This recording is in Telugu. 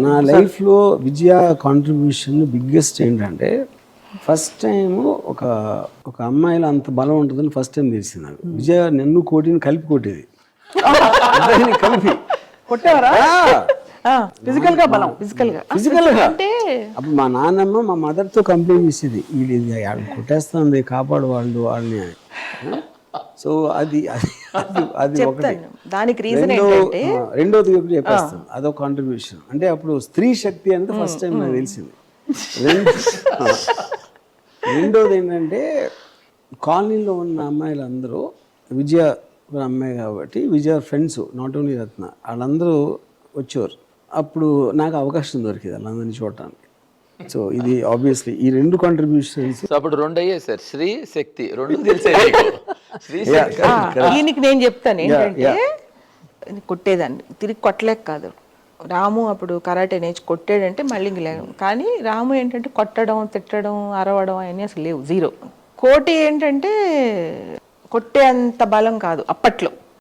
నా లైఫ్లో విజయ కాంట్రిబ్యూషన్ బిగ్గెస్ట్ ఏంటంటే ఫస్ట్ టైం ఒక ఒక అమ్మాయిలో అంత బలం ఉంటుందని ఫస్ట్ టైం తెలిసింది నాకు. విజయ నన్ను కోటిని కలిపి కొట్టేది, ఇద్దరిని కలిపి కొట్టేవారా? ఫిజికల్ గా బలం, ఫిజికల్ గా అంటే అప్పుడు మా నాన్నమ్మ మా మదర్తో కంప్లైంట్ చేసేది, వీళ్ళు కొట్టేస్తుంది కాపాడు వాళ్ళు వాళ్ళని అని. సో అది అది అది ఒకటి. దానికి రీజన్ ఏంటంటే రెండోది చెప్పేస్తాను, అదొక కాంట్రిబ్యూషన్. అంటే అప్పుడు స్త్రీ శక్తి అనేది ఫస్ట్ టైం నాకు తెలిసింది. రెండోది ఏంటంటే కాలనీలో ఉన్న అమ్మాయిలందరూ విజయ అమ్మాయి కాబట్టి విజయ ఫ్రెండ్స్, నాట్ ఓన్లీ రత్న, వాళ్ళందరూ వచ్చేవారు. అప్పుడు నాకు అవకాశం దొరికింది వాళ్ళందరినీ చూడటానికి. సో ఇది ఆబ్వియస్లీ ఈ రెండు కాంట్రిబ్యూషన్స్. అప్పుడు రెండు అయ్యాయి సార్, శ్రీ శక్తి రెండు తెలిసాయి. దీనికి నేను చెప్తాను ఏంటంటే కొట్టేదాన్ని తిరిగి కొట్టలేక కాదు. రాము అప్పుడు కరాటే నేర్చి కొట్టాడంటే మళ్ళీ ఇంక లేవు. కానీ రాము ఏంటంటే కొట్టడం, తిట్టడం, అరవడం అవన్నీ అసలు లేవు, జీరో. కోటి ఏంటంటే కొట్టే అంత బలం కాదు అప్పట్లో.